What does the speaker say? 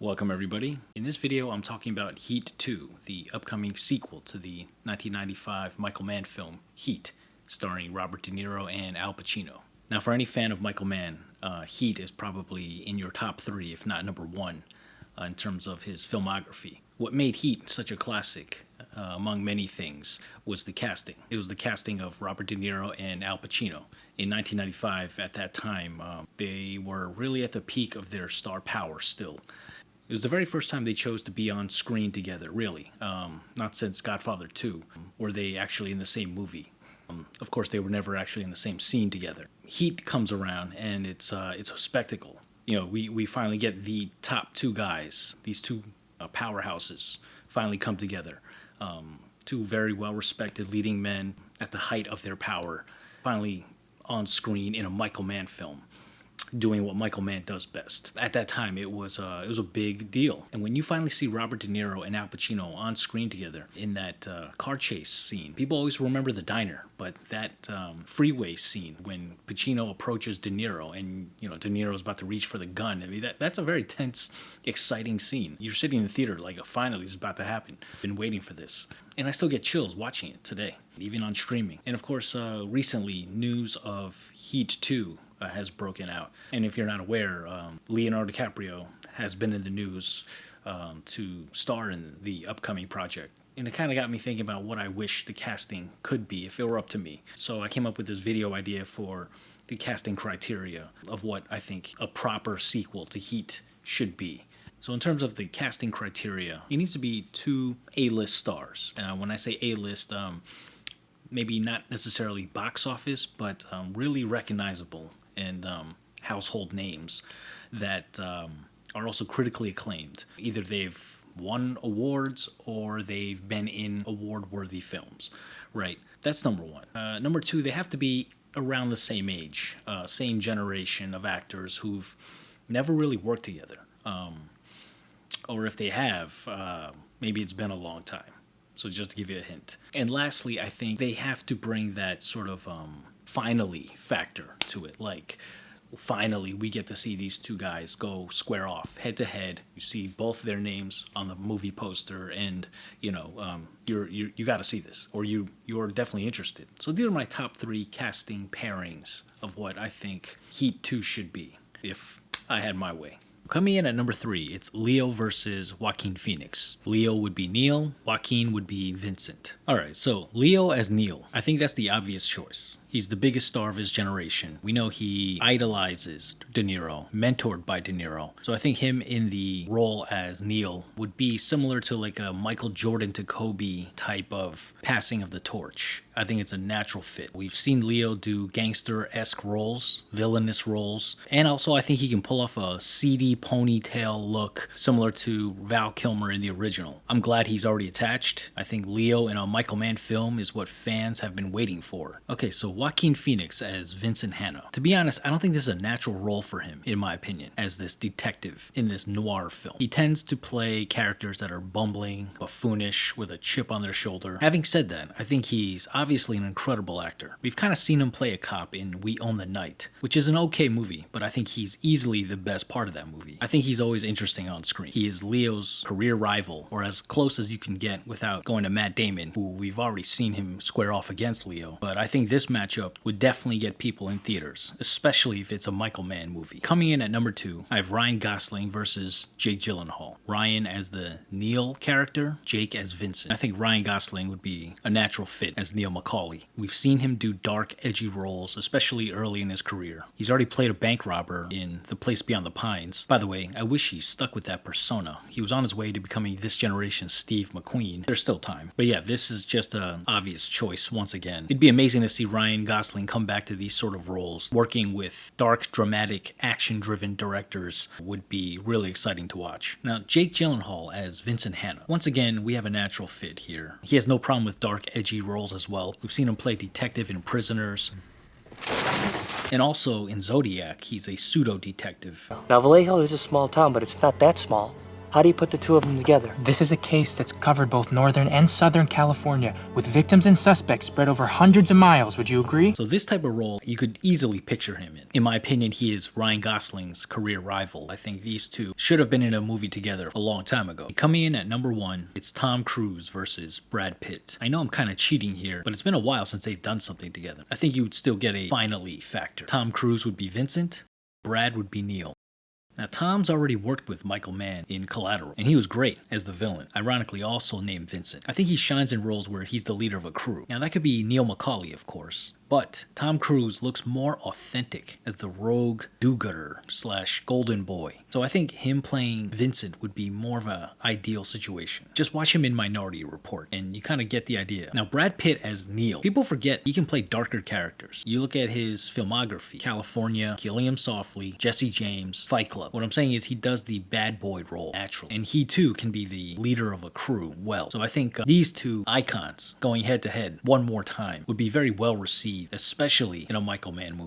Welcome everybody. In this video I'm talking about Heat 2, the upcoming sequel to the 1995 Michael Mann film Heat, starring Robert De Niro and Al Pacino. Now for any fan of Michael Mann, Heat is probably in your top 3, if not number 1, in terms of his filmography. What made Heat such a classic, among many things, was the casting. It was the casting of Robert De Niro and Al Pacino. In 1995, at that time, they were really at the peak of their star power still. It was the very first time they chose to be on screen together, really. Not since Godfather 2 were they actually in the same movie. Of course, they were never actually in the same scene together. Heat comes around, and it's a spectacle. You know, we finally get the top two guys, these two powerhouses, finally come together. Two very well-respected leading men at the height of their power, finally on screen in a Michael Mann film, doing what Michael Mann does best. At that time, it was a big deal. And when you finally see Robert De Niro and Al Pacino on screen together in that car chase scene, people always remember the diner, but that freeway scene when Pacino approaches De Niro and De Niro's about to reach for the gun, I mean that's a very tense, exciting scene. You're sitting in the theater like, finally, it's about to happen. Been waiting for this. And I still get chills watching it today, even on streaming. And of course, recently, news of Heat 2 has broken out. And if you're not aware, Leonardo DiCaprio has been in the news to star in the upcoming project. And it kind of got me thinking about what I wish the casting could be if it were up to me. So I came up with this video idea for the casting criteria of what I think a proper sequel to Heat should be. So in terms of the casting criteria, it needs to be 2 A-list stars. When I say A-list, maybe not necessarily box office, but really recognizable and household names that are also critically acclaimed. Either they've won awards or they've been in award-worthy films, right? That's number 1. Number 2, they have to be around the same age, same generation of actors who've never really worked together. Or if they have, maybe it's been a long time. So just to give you a hint. And lastly, I think they have to bring that sort of finally factor to it. Like, finally, we get to see these two guys go square off, head to head. You see both their names on the movie poster, and you got to see this, or you're definitely interested. So these are my top 3 casting pairings of what I think Heat 2 should be, if I had my way. Coming in at number 3, it's Leo versus Joaquin Phoenix. Leo would be Neil, Joaquin would be Vincent. Alright, so Leo as Neil. I think that's the obvious choice. He's the biggest star of his generation. We know he idolizes De Niro, mentored by De Niro. So I think him in the role as Neil would be similar to like a Michael Jordan to Kobe type of passing of the torch. I think it's a natural fit. We've seen Leo do gangster-esque roles, villainous roles, and also I think he can pull off a seedy ponytail look similar to Val Kilmer in the original. I'm glad he's already attached. I think Leo in a Michael Mann film is what fans have been waiting for. Okay, so Joaquin Phoenix as Vincent Hanna. To be honest, I don't think this is a natural role for him, in my opinion, as this detective in this noir film. He tends to play characters that are bumbling, buffoonish, with a chip on their shoulder. Having said that, I think he's obviously an incredible actor. We've kind of seen him play a cop in We Own the Night, which is an okay movie, but I think he's easily the best part of that movie. I think he's always interesting on screen. He is Leo's career rival, or as close as you can get without going to Matt Damon, who we've already seen him square off against Leo. But I think this matchup would definitely get people in theaters, especially if it's a Michael Mann movie. Coming in at number 2, I have Ryan Gosling versus Jake Gyllenhaal. Ryan as the Neil character, Jake as Vincent. I think Ryan Gosling would be a natural fit as Neil Macaulay. We've seen him do dark, edgy roles, especially early in his career. He's already played a bank robber in The Place Beyond the Pines. By the way, I wish he stuck with that persona. He was on his way to becoming this generation's Steve McQueen. There's still time. But yeah, this is just an obvious choice once again. It'd be amazing to see Ryan Gosling come back to these sort of roles. Working with dark, dramatic, action-driven directors would be really exciting to watch. Now, Jake Gyllenhaal as Vincent Hanna. Once again, we have a natural fit here. He has no problem with dark, edgy roles as well. We've seen him play detective in Prisoners. And also in Zodiac, he's a pseudo-detective. Now, Vallejo is a small town, but it's not that small. How do you put the two of them together? This is a case that's covered both Northern and Southern California, with victims and suspects spread over hundreds of miles. Would you agree? So this type of role, you could easily picture him in. In my opinion, he is Ryan Gosling's career rival. I think these two should have been in a movie together a long time ago. Coming in at number 1, it's Tom Cruise versus Brad Pitt. I know I'm kind of cheating here, but it's been a while since they've done something together. I think you would still get a finally factor. Tom Cruise would be Vincent, Brad would be Neil. Now, Tom's already worked with Michael Mann in Collateral, and he was great as the villain, ironically also named Vincent. I think he shines in roles where he's the leader of a crew. Now, that could be Neil McCauley, of course, but Tom Cruise looks more authentic as the rogue do-gooder / golden boy. So I think him playing Vincent would be more of an ideal situation. Just watch him in Minority Report, and you kind of get the idea. Now, Brad Pitt as Neil. People forget he can play darker characters. You look at his filmography: California, Killing Him Softly, Jesse James, Fight Club. What I'm saying is he does the bad boy role naturally, and he too can be the leader of a crew well. So I think these two icons going head to head one more time would be very well received, especially in a Michael Mann movie.